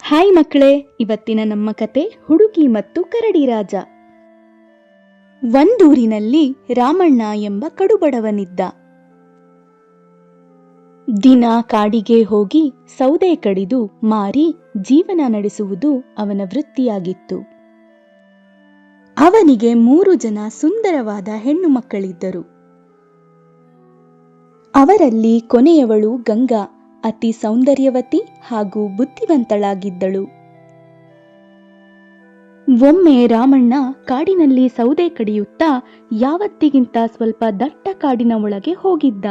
Hi ಮಕ್ಕಳೇ, ಇವತ್ತಿನ ನಮ್ಮ ಕತೆ ಹುಡುಗಿ ಮತ್ತು ಕರಡಿ ರಾಜ. ಒಂದೂರಿನಲ್ಲಿ ರಾಮಣ್ಣ ಎಂಬ ಕಡುಬಡವನಿದ್ದ. ದಿನ ಕಾಡಿಗೆ ಹೋಗಿ ಸೌದೆ ಕಡಿದು ಮಾರಿ ಜೀವನ ನಡೆಸುವುದು ಅವನ ವೃತ್ತಿಯಾಗಿತ್ತು. ಅವನಿಗೆ 3 ಜನ ಸುಂದರವಾದ ಹೆಣ್ಣು ಮಕ್ಕಳಿದ್ದರು. ಅವರಲ್ಲಿ ಕೊನೆಯವಳು ಗಂಗಾ ಅತಿ ಸೌಂದರ್ಯವತಿ ಹಾಗೂ ಬುದ್ಧಿವಂತಳಾಗಿದ್ದಳು. ಒಮ್ಮೆ ರಾಮಣ್ಣ ಕಾಡಿನಲ್ಲಿ ಸೌದೆ ಕಡಿಯುತ್ತಾ ಯಾವತ್ತಿಗಿಂತ ಸ್ವಲ್ಪ ದಟ್ಟ ಕಾಡಿನ ಒಳಗೆ ಹೋಗಿದ್ದ.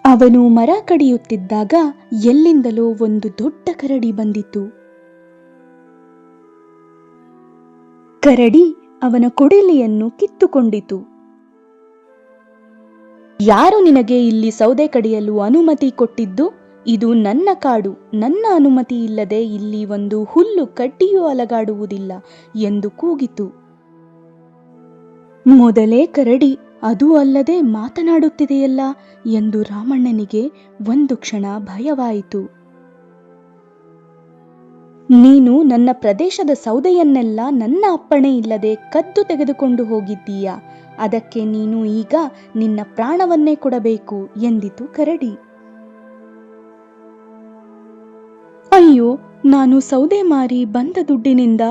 ಅವನು ಮರ ಕಡಿಯುತ್ತಿದ್ದಾಗ ಎಲ್ಲಿಂದಲೋ ಒಂದು ದೊಡ್ಡ ಕರಡಿ ಬಂದಿತು. ಕರಡಿ ಅವನ ಕೊಡಲಿಯನ್ನು ಕಿತ್ತುಕೊಂಡಿತು. ಯಾರು ನಿನಗೆ ಇಲ್ಲಿ ಸೌದೆ ಕಡಿಯಲು ಅನುಮತಿ ಕೊಟ್ಟಿದ್ದು? ಇದು ನನ್ನ ಕಾಡು, ನನ್ನ ಅನುಮತಿ ಇಲ್ಲದೆ ಇಲ್ಲಿ ಒಂದು ಹುಲ್ಲು ಕಡ್ಡಿಯೂ ಅಲಗಾಡುವುದಿಲ್ಲ ಎಂದು ಕೂಗಿತು. ಮೊದಲೇ ಕರಡಿ ಅದೂ ಅಲ್ಲದೆ ಮಾತನಾಡುತ್ತಿದೆಯಲ್ಲ ಎಂದು ರಾಮಣ್ಣನಿಗೆ ಒಂದು ಕ್ಷಣ ಭಯವಾಯಿತು. ನೀನು ನನ್ನ ಪ್ರದೇಶದ ಸೌದೆಯನ್ನೆಲ್ಲ ನನ್ನ ಅಪ್ಪಣೆ ಇಲ್ಲದೆ ಕದ್ದು ತೆಗೆದುಕೊಂಡು ಹೋಗಿದ್ದೀಯಾ, ಅದಕ್ಕೆ ನೀನು ಈಗ ನಿನ್ನ ಪ್ರಾಣವನ್ನೇ ಕೊಡಬೇಕು ಎಂದಿತು ಕರಡಿ. ಅಯ್ಯೋ, ನಾನು ಸೌದೆ ಮಾರಿ ಬಂದ ದುಡ್ಡಿನಿಂದ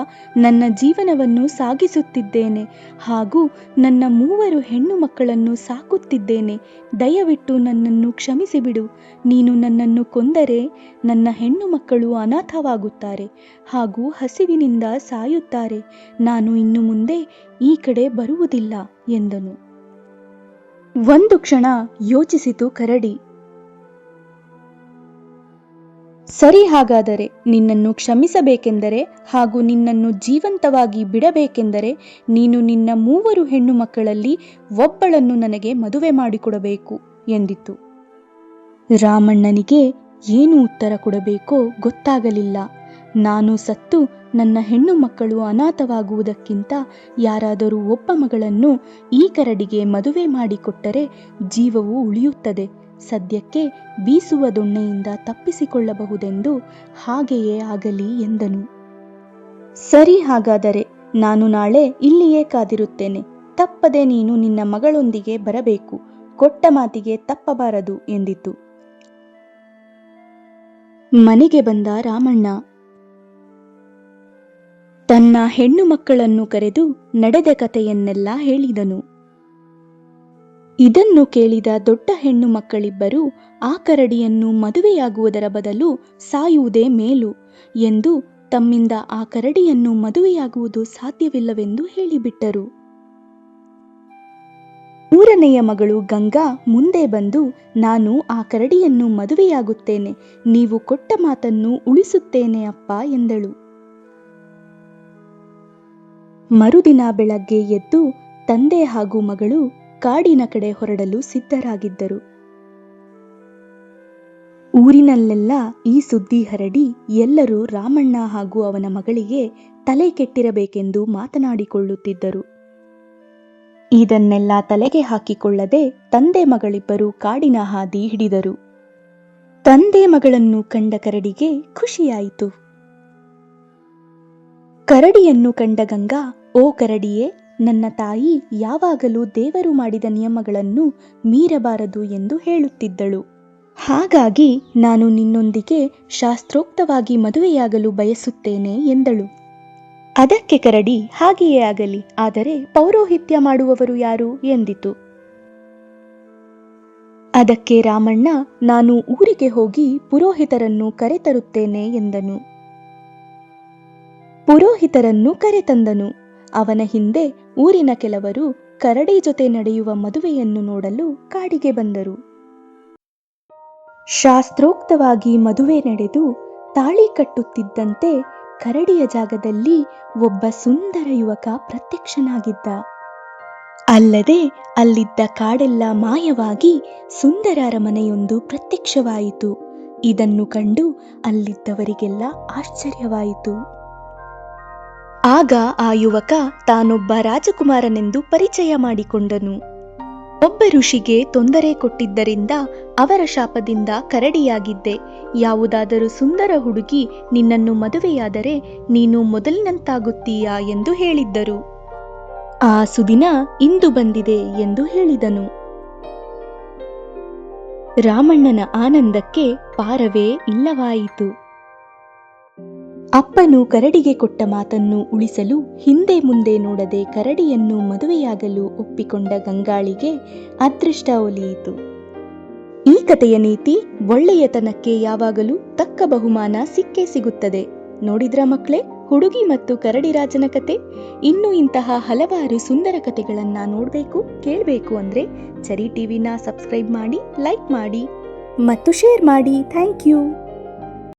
ನನ್ನ ಜೀವನವನ್ನು ಸಾಗಿಸುತ್ತಿದ್ದೇನೆ ಹಾಗೂ ನನ್ನ 3 ಹೆಣ್ಣು ಮಕ್ಕಳನ್ನು ಸಾಕುತ್ತಿದ್ದೇನೆ. ದಯವಿಟ್ಟು ನನ್ನನ್ನು ಕ್ಷಮಿಸಿಬಿಡು. ನೀನು ನನ್ನನ್ನು ಕೊಂದರೆ ನನ್ನ ಹೆಣ್ಣು ಮಕ್ಕಳು ಅನಾಥವಾಗುತ್ತಾರೆ ಹಾಗೂ ಹಸಿವಿನಿಂದ ಸಾಯುತ್ತಾರೆ. ನಾನು ಇನ್ನು ಮುಂದೆ ಈ ಕಡೆ ಬರುವುದಿಲ್ಲ ಎಂದನು. ಒಂದು ಕ್ಷಣ ಯೋಚಿಸಿತು ಕರಡಿ. ಸರಿ, ಹಾಗಾದರೆ ನಿನ್ನನ್ನು ಕ್ಷಮಿಸಬೇಕೆಂದರೆ ಹಾಗೂ ನಿನ್ನನ್ನು ಜೀವಂತವಾಗಿ ಬಿಡಬೇಕೆಂದರೆ ನೀನು ನಿನ್ನ 3 ಹೆಣ್ಣು ಮಕ್ಕಳಲ್ಲಿ ಒಬ್ಬಳನ್ನು ನನಗೆ ಮದುವೆ ಮಾಡಿಕೊಡಬೇಕು ಎಂದಿತು. ರಾಮಣ್ಣನಿಗೆ ಏನು ಉತ್ತರ ಕೊಡಬೇಕೋ ಗೊತ್ತಾಗಲಿಲ್ಲ. ನಾನು ಸತ್ತು ನನ್ನ ಹೆಣ್ಣು ಮಕ್ಕಳು ಅನಾಥವಾಗುವುದಕ್ಕಿಂತ ಯಾರಾದರೂ ಒಬ್ಬ ಮಗಳನ್ನು ಈ ಕರಡಿಗೆ ಮದುವೆ ಮಾಡಿಕೊಟ್ಟರೆ ಜೀವವು ಉಳಿಯುತ್ತದೆ. ಸದ್ಯಕ್ಕೆ ಬೀಸುವ ದೊಣ್ಣೆಯಿಂದ ತಪ್ಪಿಸಿಕೊಳ್ಳಬಹುದೆಂದು ಹಾಗೆಯೇ ಆಗಲಿ ಎಂದನು. ಸರಿ, ಹಾಗಾದರೆ ನಾನು ನಾಳೆ ಇಲ್ಲಿಯೇ ಕಾದಿರುತ್ತೇನೆ. ತಪ್ಪದೆ ನೀನು ನಿನ್ನ ಮಗಳೊಂದಿಗೆ ಬರಬೇಕು. ಕೊಟ್ಟ ಮಾತಿಗೆ ತಪ್ಪಬಾರದು ಎಂದಿತು. ಮನೆಗೆ ಬಂದ ರಾಮಣ್ಣ ತನ್ನ ಹೆಣ್ಣು ಮಕ್ಕಳನ್ನು ಕರೆದು ನಡೆದ ಕಥೆಯನ್ನೆಲ್ಲ ಹೇಳಿದನು. ಇದನ್ನು ಕೇಳಿದ ದೊಡ್ಡ ಹೆಣ್ಣು ಮಕ್ಕಳಿಬ್ಬರು ಆ ಕರಡಿಯನ್ನು ಮದುವೆಯಾಗುವುದರ ಬದಲು ಸಾಯುವುದೇ ಮೇಲು ಎಂದು ತಮ್ಮಿಂದ ಆ ಕರಡಿಯನ್ನು ಮದುವೆಯಾಗುವುದು ಸಾಧ್ಯವಿಲ್ಲವೆಂದು ಹೇಳಿಬಿಟ್ಟರು. 3ನೆಯ ಮಗಳು ಗಂಗಾ ಮುಂದೆ ಬಂದು, ನಾನು ಆ ಕರಡಿಯನ್ನು ಮದುವೆಯಾಗುತ್ತೇನೆ, ನೀವು ಕೊಟ್ಟ ಮಾತನ್ನು ಉಳಿಸುತ್ತೇನೆ ಅಪ್ಪ ಎಂದಳು. ಮರುದಿನ ಬೆಳಗ್ಗೆ ಎದ್ದು ತಂದೆ ಹಾಗೂ ಮಗಳು ಕಾಡಿನ ಕಡೆ ಹೊರಡಲು ಸಿದ್ಧರಾಗಿದ್ದರು. ಊರಿನಲ್ಲೆಲ್ಲ ಈ ಸುದ್ದಿ ಹರಡಿ ಎಲ್ಲರೂ ರಾಮಣ್ಣ ಹಾಗೂ ಅವನ ಮಗಳಿಗೆ ತಲೆ ಕೆಟ್ಟಿರಬೇಕೆಂದು ಮಾತನಾಡಿಕೊಳ್ಳುತ್ತಿದ್ದರು. ಇದನ್ನೆಲ್ಲ ತಲೆಗೆ ಹಾಕಿಕೊಳ್ಳದೆ ತಂದೆ ಮಗಳಿಬ್ಬರು ಕಾಡಿನ ಹಾದಿ ಹಿಡಿದರು. ತಂದೆ ಮಗಳನ್ನು ಕಂಡ ಕರಡಿಗೆ ಖುಷಿಯಾಯಿತು. ಕರಡಿಯನ್ನು ಕಂಡ ಗಂಗಾ, ಓ ಕರಡಿಯೇ, ನನ್ನ ತಾಯಿ ಯಾವಾಗಲೂ ದೇವರು ಮಾಡಿದ ನಿಯಮಗಳನ್ನು ಮೀರಬಾರದು ಎಂದು ಹೇಳುತ್ತಿದ್ದಳು. ಹಾಗಾಗಿ ನಾನು ನಿನ್ನೊಂದಿಗೆ ಶಾಸ್ತ್ರೋಕ್ತವಾಗಿ ಮದುವೆಯಾಗಲು ಬಯಸುತ್ತೇನೆ ಎಂದಳು. ಅದಕ್ಕೆ ಕರಡಿ, ಹಾಗೆಯೇ ಆಗಲಿ, ಆದರೆ ಪೌರೋಹಿತ್ಯ ಮಾಡುವವರು ಯಾರು ಎಂದಿತು. ಅದಕ್ಕೆ ರಾಮಣ್ಣ, ನಾನು ಊರಿಗೆ ಹೋಗಿ ಪುರೋಹಿತರನ್ನು ಕರೆತರುತ್ತೇನೆ ಎಂದನು. ಪುರೋಹಿತರನ್ನು ಕರೆತಂದನು. ಅವನ ಹಿಂದೆ ಊರಿನ ಕೆಲವರು ಕರಡಿ ಜೊತೆ ನಡೆಯುವ ಮದುವೆಯನ್ನು ನೋಡಲು ಕಾಡಿಗೆ ಬಂದರು. ಶಾಸ್ತ್ರೋಕ್ತವಾಗಿ ಮದುವೆ ನಡೆದು ತಾಳಿ ಕಟ್ಟುತ್ತಿದ್ದಂತೆ ಕರಡಿಯ ಜಾಗದಲ್ಲಿ ಒಬ್ಬ ಸುಂದರ ಯುವಕ ಪ್ರತ್ಯಕ್ಷನಾಗಿದ್ದ. ಅಲ್ಲದೆ ಅಲ್ಲಿದ್ದ ಕಾಡೆಲ್ಲ ಮಾಯವಾಗಿ ಸುಂದರ ಅರಮನೆಯೊಂದು ಪ್ರತ್ಯಕ್ಷವಾಯಿತು. ಇದನ್ನು ಕಂಡು ಅಲ್ಲಿದ್ದವರಿಗೆಲ್ಲ ಆಶ್ಚರ್ಯವಾಯಿತು. ಆಗ ಆ ಯುವಕ ತಾನೊಬ್ಬ ರಾಜಕುಮಾರನೆಂದು ಪರಿಚಯ ಮಾಡಿಕೊಂಡನು. ಒಬ್ಬ ಋಷಿಗೆ ತೊಂದರೆ ಕೊಟ್ಟಿದ್ದರಿಂದ ಅವರ ಶಾಪದಿಂದ ಕರಡಿಯಾಗಿದ್ದೆ. ಯಾವುದಾದರೂ ಸುಂದರ ಹುಡುಗಿ ನಿನ್ನನ್ನು ಮದುವೆಯಾದರೆ ನೀನು ಮೊದಲಿನಂತಾಗುತ್ತೀಯಾ ಎಂದು ಹೇಳಿದ್ದರು. ಆ ಸುದಿನ ಇಂದು ಬಂದಿದೆ ಎಂದು ಹೇಳಿದನು. ರಾಮಣ್ಣನ ಆನಂದಕ್ಕೆ ಪಾರವೇ ಇಲ್ಲವಾಯಿತು. ಅಪ್ಪನು ಕರಡಿಗೆ ಕೊಟ್ಟ ಮಾತನ್ನು ಉಳಿಸಲು ಹಿಂದೆ ಮುಂದೆ ನೋಡದೆ ಕರಡಿಯನ್ನು ಮದುವೆಯಾಗಲು ಒಪ್ಪಿಕೊಂಡ ಗಂಗಾಳಿಗೆ ಅದೃಷ್ಟ ಒಲಿಯಿತು. ಈ ಕಥೆಯ ನೀತಿ, ಒಳ್ಳೆಯತನಕ್ಕೆ ಯಾವಾಗಲೂ ತಕ್ಕ ಬಹುಮಾನ ಸಿಕ್ಕೇ ಸಿಗುತ್ತದೆ. ನೋಡಿದ್ರಾ ಮಕ್ಕಳೇ, ಹುಡುಗಿ ಮತ್ತು ಕರಡಿ ರಾಜನ ಕತೆ? ಇನ್ನು ಇಂತಹ ಹಲವಾರು ಸುಂದರ ಕಥೆಗಳನ್ನ ನೋಡಬೇಕು, ಕೇಳಬೇಕು ಅಂದ್ರೆ ಚರಿ ಟಿವಿನ ಸಬ್ಸ್ಕ್ರೈಬ್ ಮಾಡಿ, ಲೈಕ್ ಮಾಡಿ ಮತ್ತು ಶೇರ್ ಮಾಡಿ. Thank you.